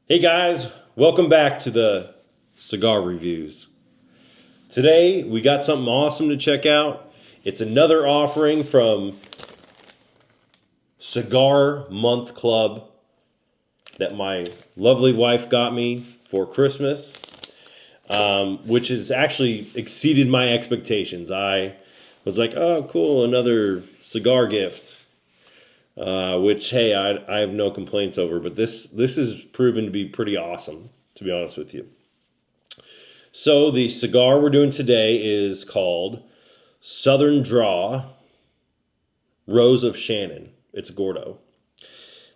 Hey guys, welcome back to the Cigar Reviews. Today we got something awesome to check out. It's another offering from Cigar Month Club that my lovely wife got me for Christmas, which has actually exceeded my expectations. I was like, oh cool, another cigar gift. Which, hey, I have no complaints over, but this has proven to be pretty awesome, to be honest with you. So the cigar we're doing today is called Southern Draw Rose of Shannon. It's a Gordo.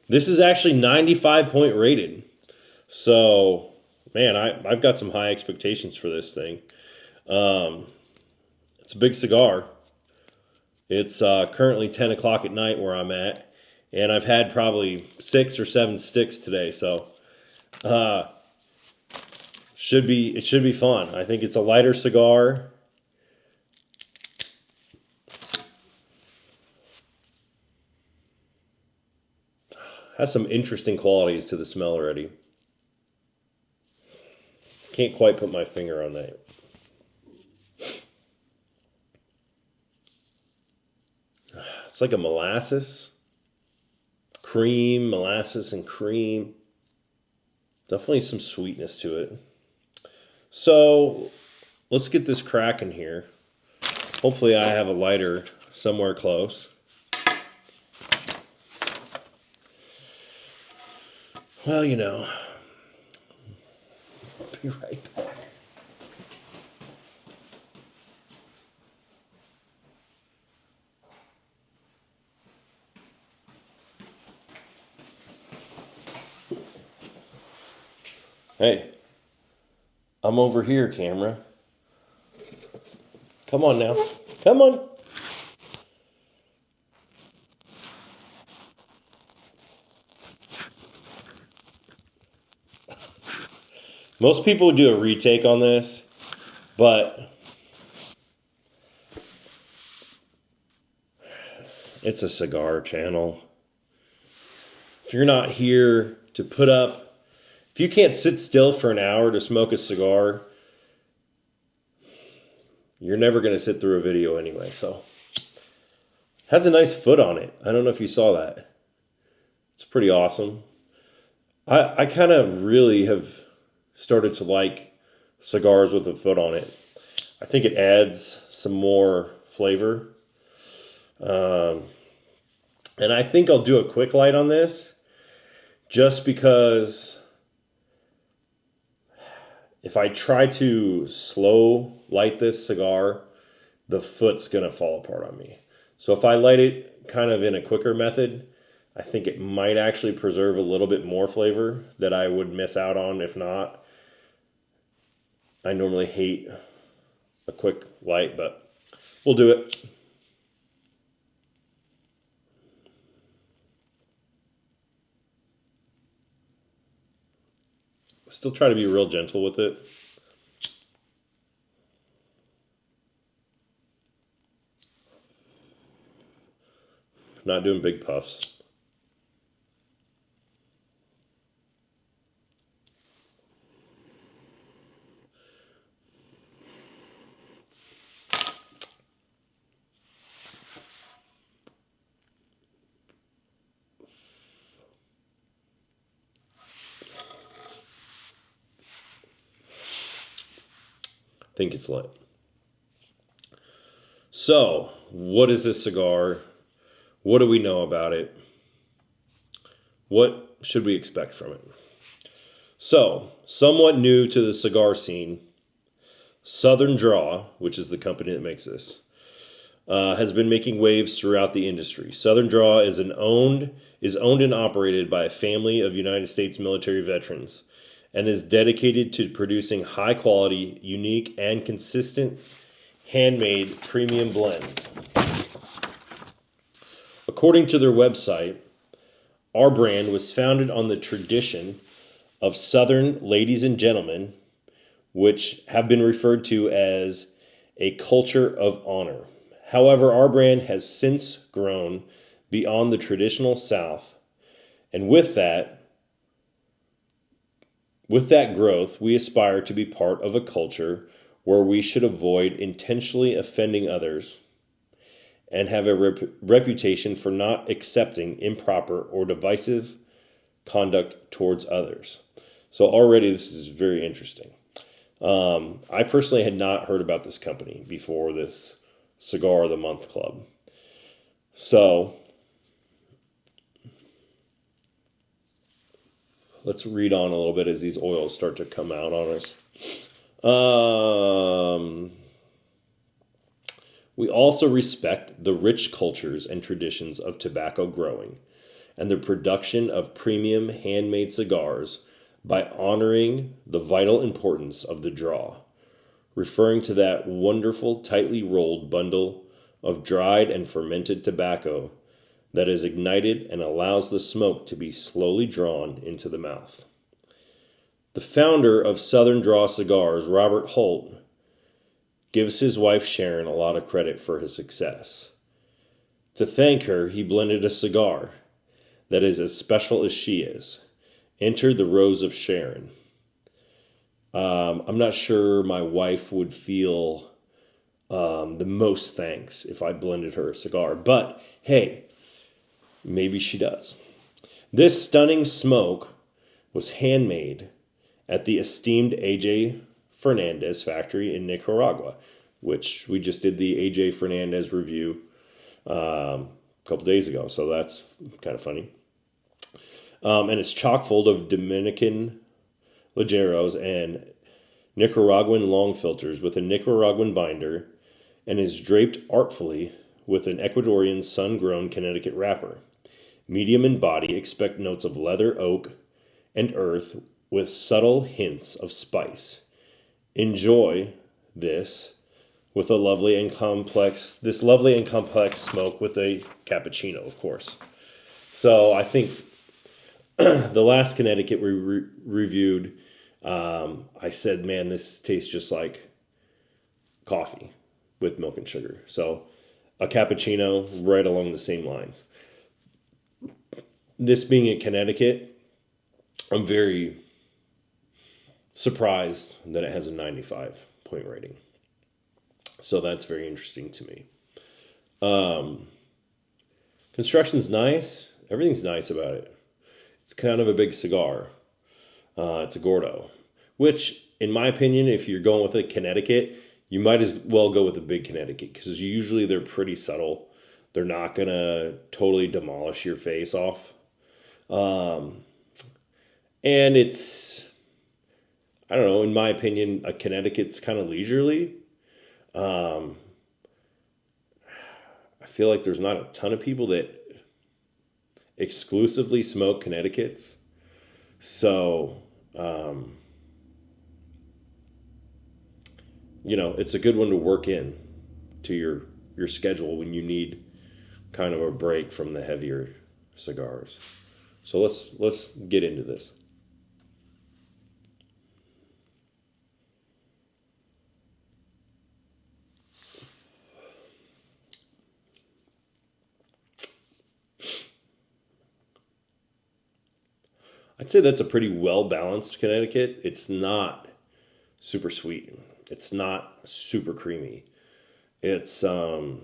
This is actually 95 point rated. So, man, I've got some high expectations for this thing. It's a big cigar. It's currently 10 o'clock at night where I'm at. And I've had probably 6 or 7 sticks today, so it should be fun. I think it's a lighter cigar. Has some interesting qualities to the smell already. Can't quite put my finger on that. It's like a molasses. Molasses and cream. Definitely some sweetness to it. So let's get this cracking here. Hopefully I have a lighter somewhere close. Well, you know, I'll be right back. Hey, I'm over here, camera. Come on now. Come on. Most people would do a retake on this, but it's a cigar channel. If you're not here to put up, if you can't sit still for an hour to smoke a cigar, you're never going to sit through a video anyway. So, has a nice foot on it. I don't know if you saw that. It's pretty awesome. I kind of really have started to like cigars with a foot on it. I think it adds some more flavor. And I think I'll do a quick light on this just because if I try to slow light this cigar, the foot's going to fall apart on me. So if I light it kind of in a quicker method, I think it might actually preserve a little bit more flavor that I would miss out on if not. I normally hate a quick light, but we'll do it. Still try to be real gentle with it. Not doing big puffs. I think it's lit. So, what is this cigar? What do we know about it? What should we expect from it? So, somewhat new to the cigar scene, Southern Draw, which is the company that makes this, has been making waves throughout the industry. Southern Draw is owned and operated by a family of United States military veterans and is dedicated to producing high quality, unique, and consistent handmade premium blends. According to their website, our brand was founded on the tradition of Southern ladies and gentlemen, which have been referred to as a culture of honor. However, our brand has since grown beyond the traditional South, and with that, With that growth, we aspire to be part of a culture where we should avoid intentionally offending others and have a reputation for not accepting improper or divisive conduct towards others. So already this is very interesting. I personally had not heard about this company before this Cigar of the Month Club. So let's read on a little bit as these oils start to come out on us. We also respect the rich cultures and traditions of tobacco growing and the production of premium handmade cigars by honoring the vital importance of the draw, referring to that wonderful tightly rolled bundle of dried and fermented tobacco that is ignited and allows the smoke to be slowly drawn into the mouth. The founder of Southern Draw Cigars, Robert Holt, gives his wife Sharon a lot of credit for his success. To thank her, he blended a cigar that is as special as she is. Enter the Rose of Shannon. I'm not sure my wife would feel the most thanks if I blended her a cigar, but hey, maybe she does. This stunning smoke was handmade at the esteemed A.J. Fernandez factory in Nicaragua, which we just did the A.J. Fernandez review a couple days ago, so that's kind of funny. And it's chock full of Dominican Ligeros and Nicaraguan long filters with a Nicaraguan binder and is draped artfully with an Ecuadorian sun-grown Connecticut wrapper. Medium in body, expect notes of leather, oak, and earth with subtle hints of spice. Enjoy this with a lovely and complex smoke with a cappuccino, of course. So I think the last Connecticut we reviewed, I said, man, this tastes just like coffee with milk and sugar. So a cappuccino right along the same lines. This being in Connecticut, I'm very surprised that it has a 95 point rating. So that's very interesting to me. Construction's nice. Everything's nice about it. It's kind of a big cigar. It's a Gordo, which, in my opinion, if you're going with a Connecticut, you might as well go with a big Connecticut because usually they're pretty subtle. They're not going to totally demolish your face off. And it's, I don't know, in my opinion, a Connecticut's kind of leisurely. I feel like there's not a ton of people that exclusively smoke Connecticut's. So, it's a good one to work in to your schedule when you need kind of a break from the heavier cigars. So let's get into this. I'd say that's a pretty well-balanced Connecticut. It's not super sweet. It's not super creamy. It's more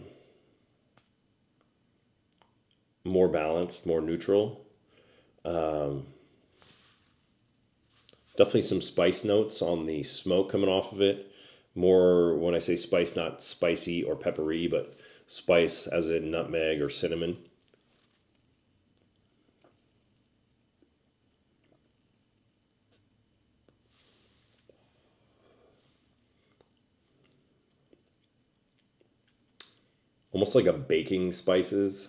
balanced, more neutral. Definitely some spice notes on the smoke coming off of it. More, when I say spice, not spicy or peppery, but spice as in nutmeg or cinnamon. Almost like a baking spices.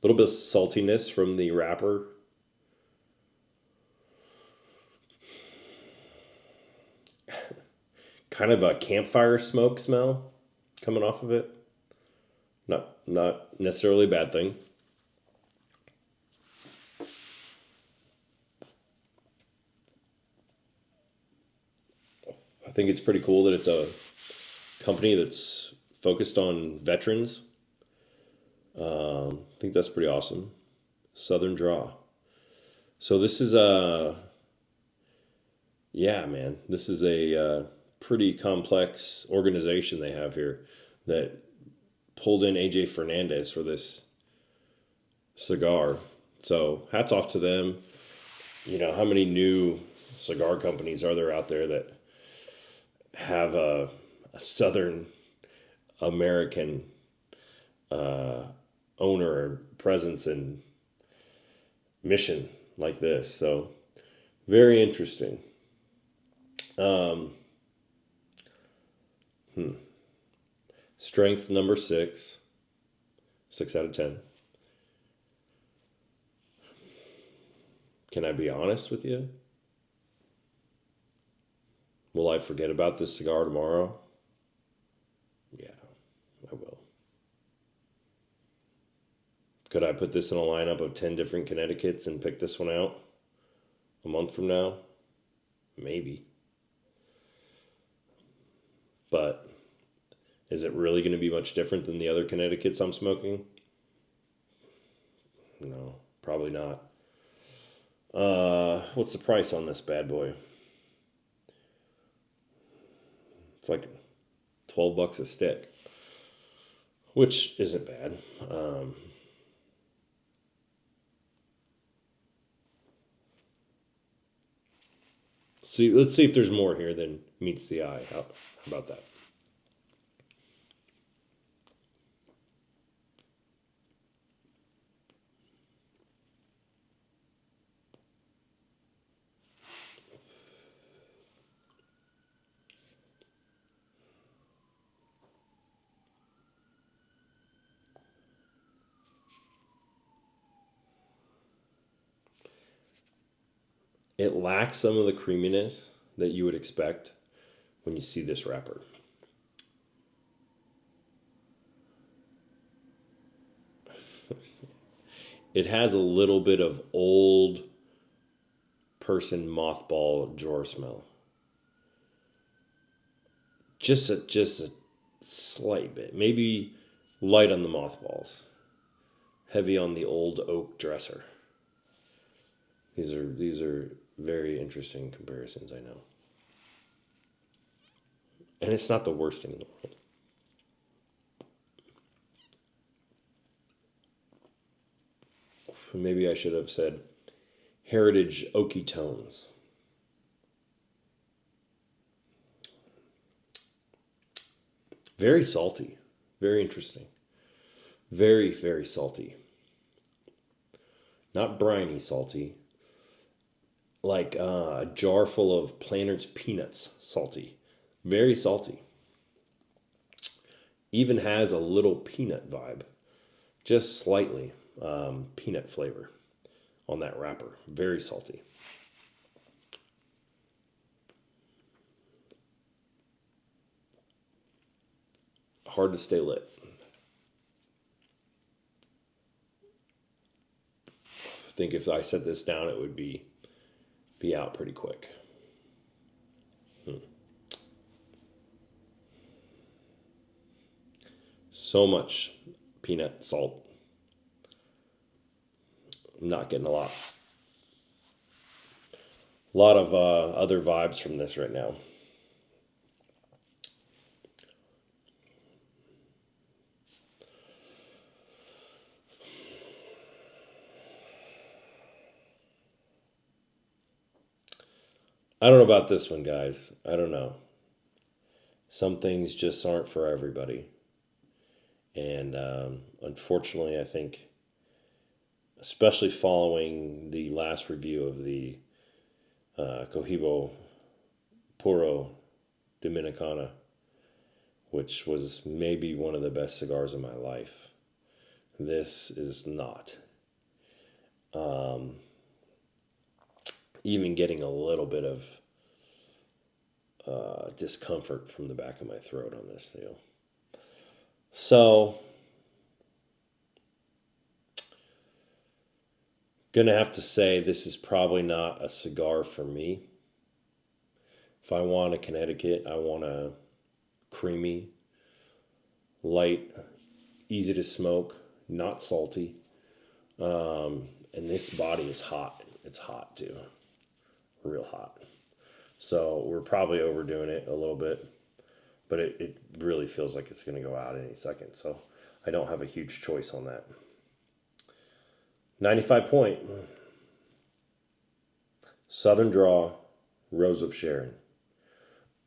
A little bit of saltiness from the wrapper. Kind of a campfire smoke smell coming off of it. Not necessarily a bad thing. I think it's pretty cool that it's a company that's focused on veterans. I think that's pretty awesome. Southern Draw. So this is yeah, man, this is a pretty complex organization they have here that pulled in AJ Fernandez for this cigar. So hats off to them. You know, how many new cigar companies are there out there that have a Southern American owner or presence and mission like this? So very interesting. Strength number 6, 6 out of 10. Can I be honest with you? Will I forget about this cigar tomorrow? Yeah, I will. Could I put this in a lineup of 10 different Connecticut's and pick this one out a month from now? Maybe. But is it really going to be much different than the other Connecticut's I'm smoking? No, probably not. What's the price on this bad boy? It's like $12 a stick, which isn't bad. Let's see if there's more here than meets the eye. How about that? It lacks some of the creaminess that you would expect when you see this wrapper. It has a little bit of old person mothball drawer smell. Just a slight bit. Maybe light on the mothballs. Heavy on the old oak dresser. These are very interesting comparisons, I know. And it's not the worst thing in the world. Maybe I should have said heritage oaky tones. Very salty. Very interesting. Very, very salty. Not briny salty. Like a jar full of Planters peanuts salty. Very salty. Even has a little peanut vibe. Just slightly peanut flavor on that wrapper. Very salty. Hard to stay lit. I think if I set this down, it would be out pretty quick. So much peanut salt. I'm not getting a lot of other vibes from this right now. I don't know about this one, guys. I don't know. Some things just aren't for everybody. And unfortunately, I think, especially following the last review of the Cohibo Puro Dominicana, which was maybe one of the best cigars of my life, this is not. Even getting a little bit of discomfort from the back of my throat on this deal. So, gonna have to say this is probably not a cigar for me. If I want a Connecticut, I want a creamy, light, easy to smoke, not salty. And this body is hot. It's hot too, real hot. So we're probably overdoing it a little bit, but it really feels like it's going to go out any second. So I don't have a huge choice on that. 95 point. Southern Draw, Rose of Sharon.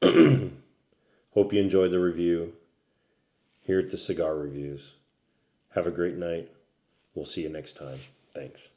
Hope you enjoyed the review here at the Cigar Reviews. Have a great night. We'll see you next time. Thanks.